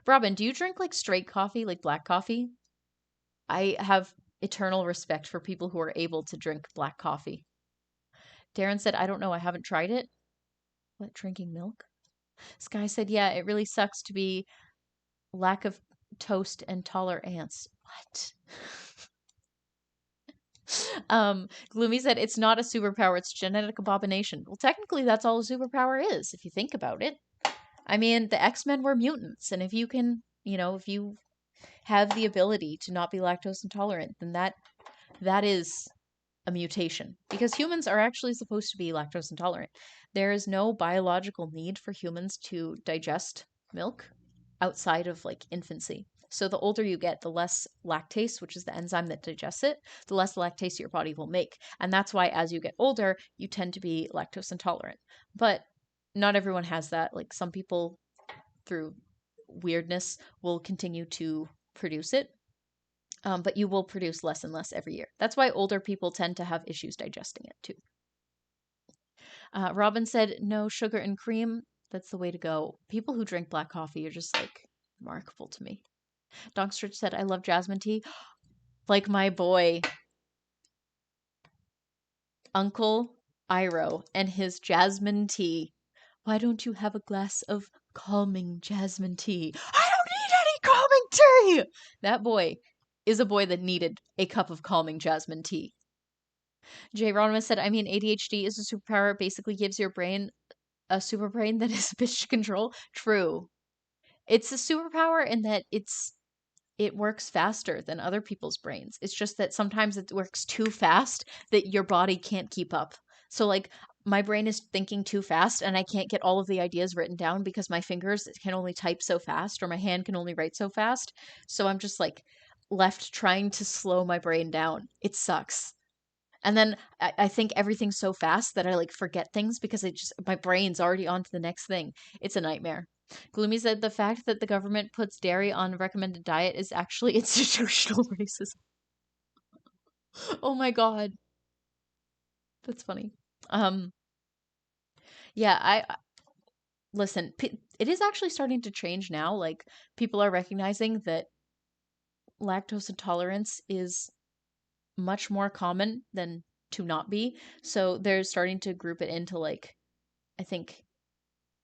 Robin, do you drink like straight coffee, like black coffee? I have eternal respect for people who are able to drink black coffee. Darren said, I don't know, I haven't tried it. What, drinking milk? Sky said, yeah, it really sucks to be lack of toast and taller ants. What? Gloomy said, it's not a superpower, it's genetic abomination. Well, technically, that's all a superpower is, if you think about it. I mean, the X-Men were mutants, and if you can, if you have the ability to not be lactose intolerant, then that is a mutation because humans are actually supposed to be lactose intolerant. There is no biological need for humans to digest milk outside of like infancy. So the older you get, the less lactase, which is the enzyme that digests it, the less lactase your body will make. And that's why as you get older, you tend to be lactose intolerant. But not everyone has that. Like some people through weirdness will continue to produce it, but you will produce less and less every year. That's why older people tend to have issues digesting it too. Robin said, no sugar and cream. That's the way to go. People who drink black coffee are just like remarkable to me. Donkstritch said, I love jasmine tea. Like my boy, Uncle Iro, and his jasmine tea. Why don't you have a glass of calming jasmine tea? I don't need any calming tea! That boy is a boy that needed a cup of calming jasmine tea. Jay Ronimus said, I mean, ADHD is a superpower. It basically gives your brain a super brain that is bitch control. True. It's a superpower in that it works faster than other people's brains. It's just that sometimes it works too fast that your body can't keep up. So like my brain is thinking too fast and I can't get all of the ideas written down because my fingers can only type so fast or my hand can only write so fast. So I'm just like left trying to slow my brain down. It sucks. And then I think everything's so fast that I like forget things because my brain's already on to the next thing. It's a nightmare. Gloomy said the fact that the government puts dairy on recommended diet is actually institutional racism. Oh my god, that's funny. Um, yeah, I listen. It is actually starting to change now. Like people are recognizing that lactose intolerance is much more common than to not be. So they're starting to group it into like I think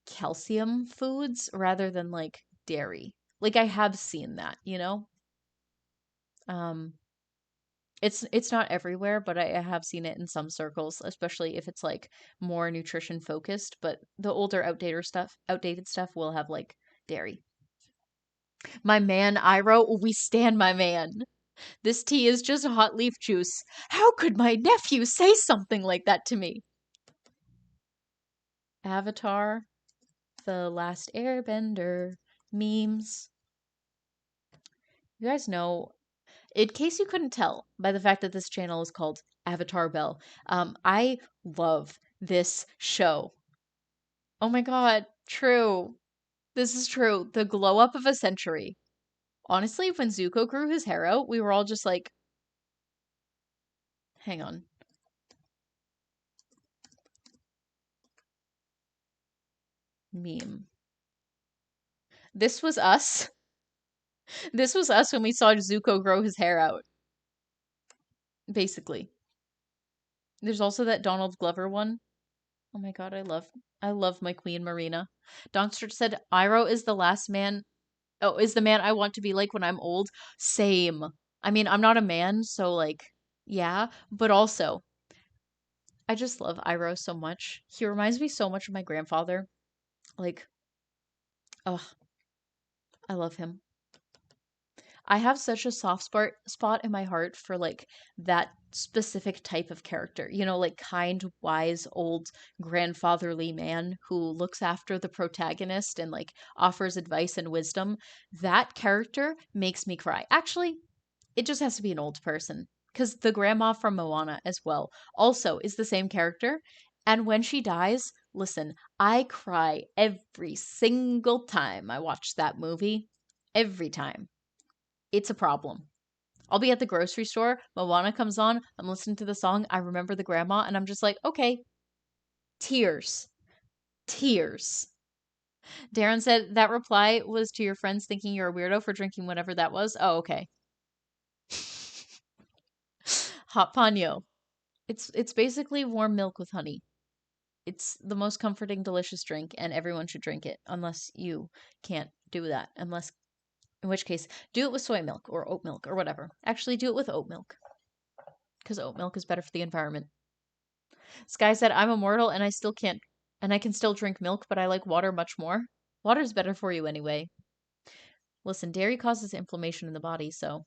calcium foods rather than like dairy. Like I have seen that, you know? Um it's not everywhere, but I have seen it in some circles, especially if it's like more nutrition focused, but the older outdated stuff will have like dairy. My man Iro, we stand my man. This tea is just hot leaf juice. How could my nephew say something like that to me? Avatar, The Last Airbender, memes. You guys know, in case you couldn't tell by the fact that this channel is called Avatar Bell, I love this show. Oh my god, true. This is true. The glow up of a century. Honestly, when Zuko grew his hair out, we were all just like, hang on. Meme. This was us. This was us when we saw Zuko grow his hair out. Basically. There's also that Donald Glover one. Oh my god, I love my Queen Marina. Donkster said Iroh is the last man is the man I want to be like when I'm old. Same. I mean, I'm not a man, so like yeah, but also I just love Iroh so much. He reminds me so much of my grandfather. Like, oh, I love him. I have such a spot in my heart for like that specific type of character. You know, like kind, wise, old grandfatherly man who looks after the protagonist and like offers advice and wisdom. That character makes me cry. Actually, it just has to be an old person because the grandma from Moana as well also is the same character. And when she dies, listen, I cry every single time I watch that movie. Every time. It's a problem. I'll be at the grocery store, Moana comes on, I'm listening to the song, I remember the grandma, and I'm just like, okay, tears. Tears. Darren said that reply was to your friends thinking you're a weirdo for drinking whatever that was. Oh, okay. Hot Ponyo. It's basically warm milk with honey. It's the most comforting, delicious drink, and everyone should drink it, unless you can't do that. Unless, in which case, do it with soy milk or oat milk or whatever. Actually, do it with oat milk, because oat milk is better for the environment. Sky said, I'm immortal and I can still drink milk, but I like water much more. Water's better for you anyway. Listen, dairy causes inflammation in the body, so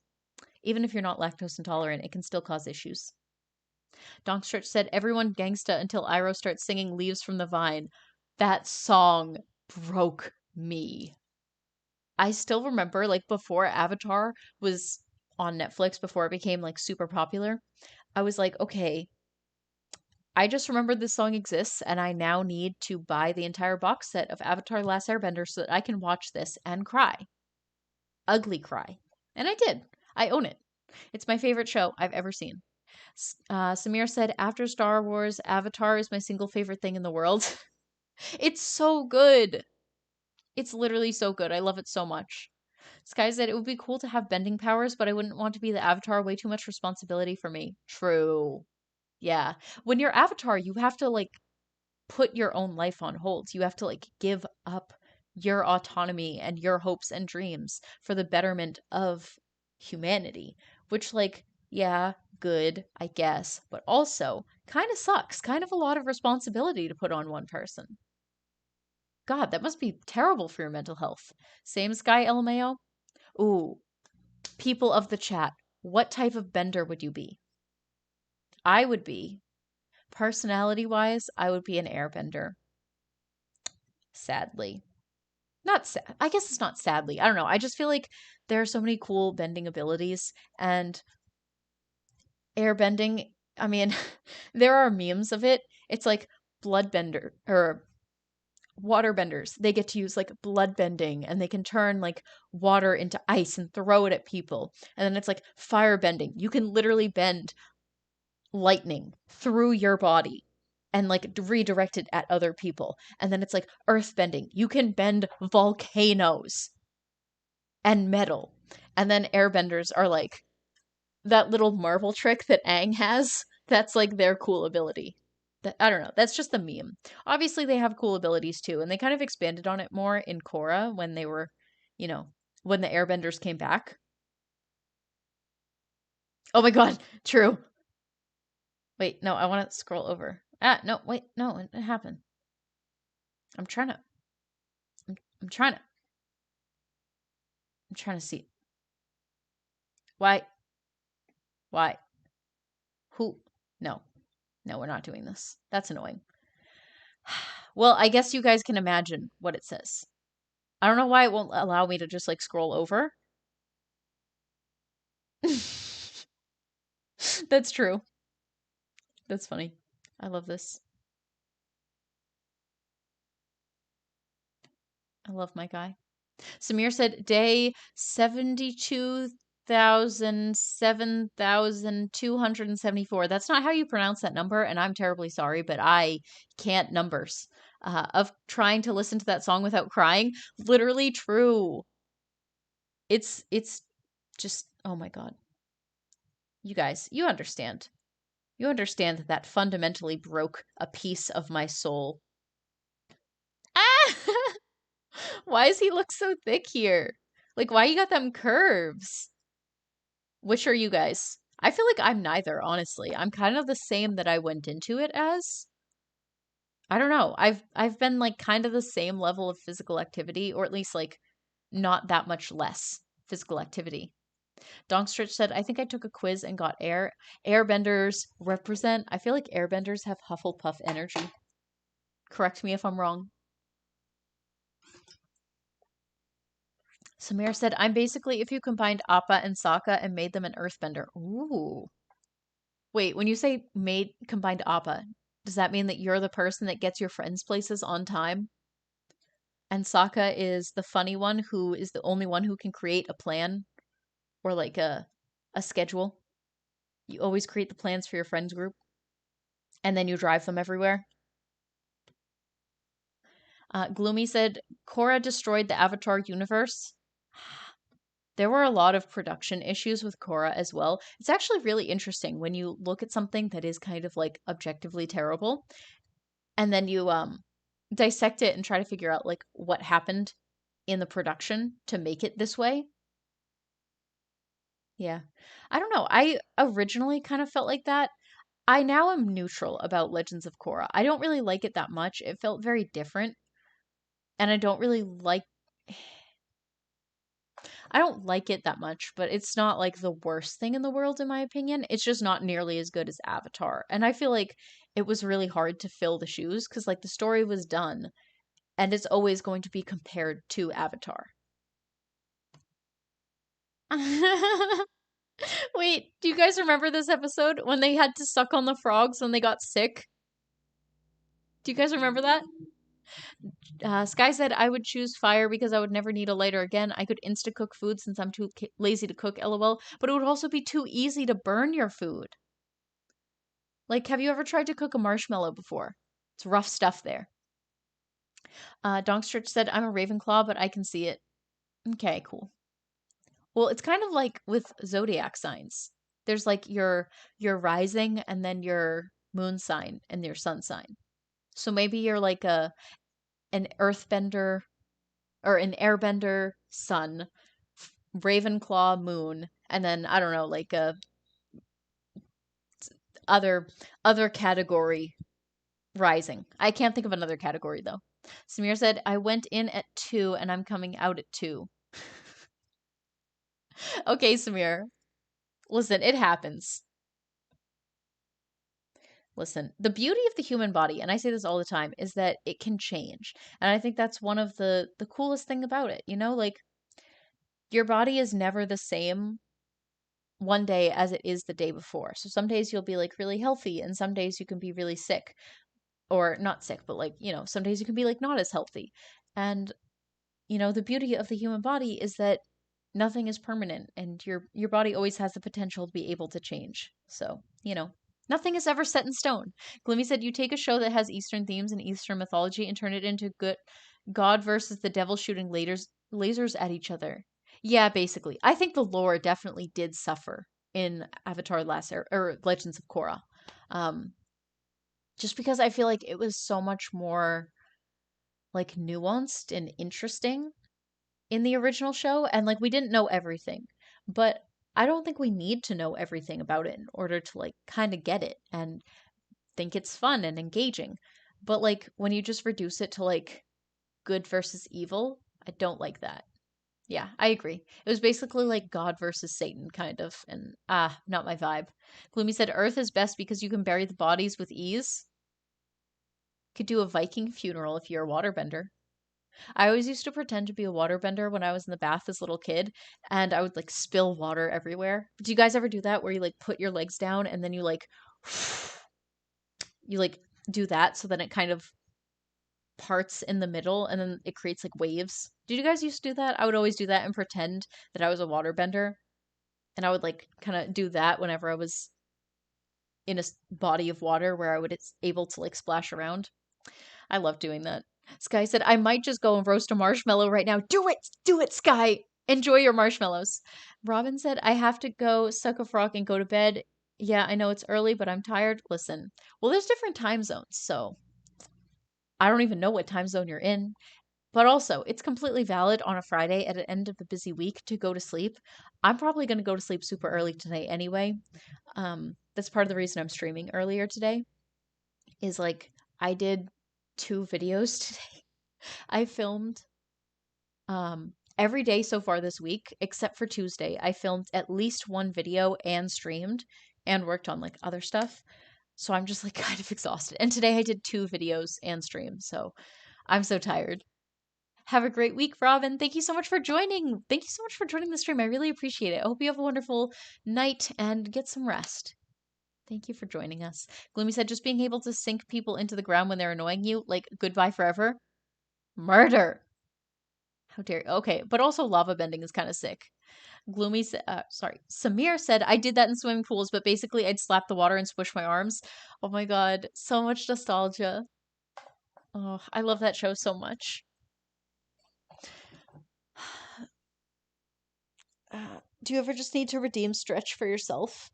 even if you're not lactose intolerant, it can still cause issues. Donkstretch said, everyone gangsta until Iroh starts singing Leaves from the Vine. That song broke me. I still remember, like, before Avatar was on Netflix, before it became, like, super popular, I was like, okay, I just remembered this song exists, and I now need to buy the entire box set of Avatar Last Airbender so that I can watch this and cry. Ugly cry. And I did. I own it. It's my favorite show I've ever seen. Samir said, after Star Wars, Avatar is my single favorite thing in the world. It's so good. It's literally so good. I love it so much. Sky said, it would be cool to have bending powers, but I wouldn't want to be the Avatar. Way too much responsibility for me. True. Yeah. When you're Avatar, you have to, like, put your own life on hold. You have to, like, give up your autonomy and your hopes and dreams for the betterment of humanity, which, like, yeah, good, I guess, but also kind of sucks. Kind of a lot of responsibility to put on one person. God, that must be terrible for your mental health. Same Sky LMAO? Ooh, people of the chat, what type of bender would you be? I would be, personality wise, I would be an airbender. Sadly. Not sad. I guess it's not sadly. I don't know. I just feel like there are so many cool bending abilities and airbending. I mean, there are memes of it. It's like bloodbender or waterbenders. They get to use like blood bending and they can turn like water into ice and throw it at people. And then it's like fire bending. You can literally bend lightning through your body and like redirect it at other people. And then it's like earth bending. You can bend volcanoes and metal. And then airbenders are like that little marble trick that Aang has. That's like their cool ability. I don't know. That's just the meme. Obviously, they have cool abilities too, and they kind of expanded on it more in Korra when they were, you know, when the airbenders came back. Oh my god, true. Wait, no, I want to scroll over. Ah, no, wait, no, it happened. I'm trying to. I'm trying to. I'm trying to see. Why? Why? Who? No, no, we're not doing this. That's annoying. Well, I guess you guys can imagine what it says. I don't know why it won't allow me to just like scroll over. That's true. That's funny. I love this. I love my guy. Samir said day 72,007,274. That's not how you pronounce that number, and I'm terribly sorry, but I can't numbers. Of trying to listen to that song without crying. Literally true. It's just, oh my god. You guys, you understand. You understand that that fundamentally broke a piece of my soul. Ah! Why does he look so thick here? Like, why you got them curves? Which are you guys? I feel like I'm neither, honestly. I'm kind of the same that I went into it as. I don't know. I've been like kind of the same level of physical activity, or at least like not that much less physical activity. Donkstretch said, I think I took a quiz and got air. Airbenders represent. I feel like airbenders have Hufflepuff energy. Correct me if I'm wrong. Samir said, I'm basically if you combined Appa and Sokka and made them an earthbender. Ooh. Wait, when you say made combined Appa, does that mean that you're the person that gets your friends' places on time? And Sokka is the funny one who is the only one who can create a plan or like a schedule. You always create the plans for your friends group and then you drive them everywhere. Gloomy said, Korra destroyed the Avatar universe. There were a lot of production issues with Korra as well. It's actually really interesting when you look at something that is kind of like objectively terrible and then you dissect it and try to figure out like what happened in the production to make it this way. Yeah. I don't know. I originally kind of felt like that. I now am neutral about Legends of Korra. I don't really like it that much. It felt very different and I don't really like I don't like it that much, but it's not like the worst thing in the world in my opinion. It's just not nearly as good as Avatar. And I feel like it was really hard to fill the shoes because like the story was done and it's always going to be compared to Avatar. Wait, do you guys remember this episode when they had to suck on the frogs when they got sick? Do you guys remember that? Sky said I would choose fire because I would never need a lighter again. I could insta cook food since I'm too lazy to cook, lol. But it would also be too easy to burn your food. Like, have you ever tried to cook a marshmallow before? It's rough stuff there. Donkstritch said I'm a Ravenclaw, but I can see it. Okay, cool. Well, it's kind of like with zodiac signs. There's like your rising and then your moon sign and your sun sign. So maybe you're like an earthbender or an airbender sun, Ravenclaw moon, and then I don't know, like a other other category rising. I can't think of another category though. Samir said I went in at 2 and I'm coming out at 2. Okay, Samir. Listen, it happens. Listen, the beauty of the human body, and I say this all the time, is that it can change. And I think that's one of the coolest thing about it. You know, like your body is never the same one day as it is the day before. So some days you'll be like really healthy and some days you can be really sick or not sick, but like, you know, some days you can be like not as healthy. And you know, the beauty of the human body is that nothing is permanent and your body always has the potential to be able to change. So, you know, nothing is ever set in stone. Glimmy said you take a show that has Eastern themes and Eastern mythology and turn it into good God versus the devil shooting lasers at each other. Yeah, basically. I think the lore definitely did suffer in Avatar Last Air or Legends of Korra. Um, just because I feel like it was so much more like nuanced and interesting in the original show and like we didn't know everything. But I don't think we need to know everything about it in order to like kind of get it and think it's fun and engaging. But like when you just reduce it to like good versus evil, I don't like that. Yeah, I agree. It was basically like God versus Satan, kind of, and not my vibe. Gloomy said Earth is best because you can bury the bodies with ease. Could do a Viking funeral if you're a waterbender. I always used to pretend to be a waterbender when I was in the bath as a little kid, and I would like spill water everywhere. Do you guys ever do that where you like put your legs down and then you like you like do that so then it kind of parts in the middle and then it creates like waves? Did you guys used to do that? I would always do that and pretend that I was a waterbender, and I would like kind of do that whenever I was in a body of water where I would it's able to like splash around. I love doing that. Sky said, I might just go and roast a marshmallow right now. Do it! Do it, Sky! Enjoy your marshmallows. Robin said, I have to go suck a frog and go to bed. Yeah, I know it's early, but I'm tired. Listen, well, there's different time zones, so I don't even know what time zone you're in. But also, it's completely valid on a Friday at the end of the busy week to go to sleep. I'm probably going to go to sleep super early today anyway. That's part of the reason I'm streaming earlier today. Is like I did 2 videos today. I filmed every day so far this week, except for Tuesday. I filmed at least one video and streamed and worked on like other stuff. So I'm just like kind of exhausted. And today I did 2 videos and stream. So I'm so tired. Have a great week, Robin. Thank you so much for joining. Thank you so much for joining the stream. I really appreciate it. I hope you have a wonderful night and get some rest. Thank you for joining us. Gloomy said just being able to sink people into the ground when they're annoying you, like goodbye forever. Murder. How dare you? Okay, but also lava bending is kind of sick. Samir said I did that in swimming pools, but basically I'd slap the water and squish my arms. Oh my god, so much nostalgia. Oh, I love that show so much. Do you ever just need to redeem stretch for yourself?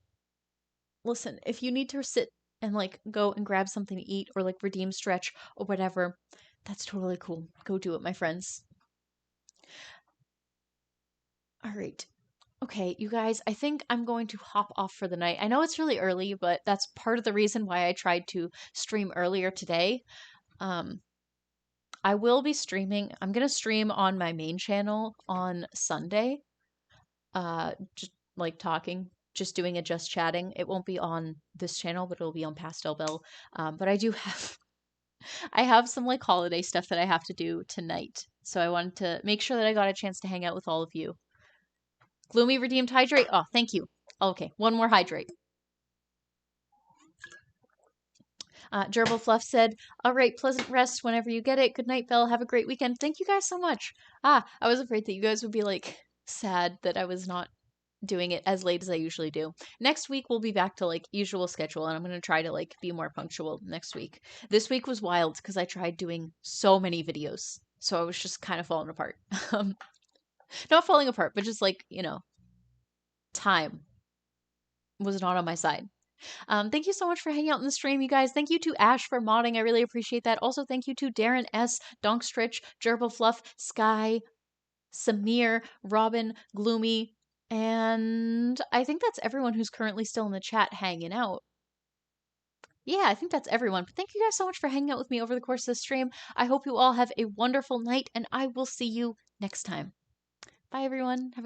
Listen, if you need to sit and like go and grab something to eat or like redeem stretch or whatever, that's totally cool. Go do it, my friends. All right. Okay, you guys, I think I'm going to hop off for the night. I know it's really early, but that's part of the reason why I tried to stream earlier today. Um, I will be streaming. I'm going to stream on my main channel on Sunday. just like talking, just doing a just chatting. It won't be on this channel, but it'll be on Pastel Bell. But I do have I have some like holiday stuff that I have to do tonight. So I wanted to make sure that I got a chance to hang out with all of you. Gloomy redeemed hydrate. Oh, thank you. Okay, one more hydrate. Gerbil Fluff said, "All right, pleasant rest whenever you get it. Good night, Belle. Have a great weekend." Thank you guys so much. I was afraid that you guys would be like sad that I was not doing it as late as I usually do. Next week we'll be back to like usual schedule, and I'm gonna try to like be more punctual next week. This week was wild because I tried doing so many videos, so I was just kind of falling apart. Not falling apart, but just like time was not on my side. Thank you so much for hanging out in the stream, you guys. Thank you to Ash for modding. I really appreciate that. Also, thank you to Darren S, Donkstritch, Gerbil Fluff, Sky, Samir, Robin, Gloomy, and I think that's everyone who's currently still in the chat hanging out. Yeah, I think that's everyone. But thank you guys so much for hanging out with me over the course of the stream. I hope you all have a wonderful night, and I will see you next time. Bye, everyone. Have a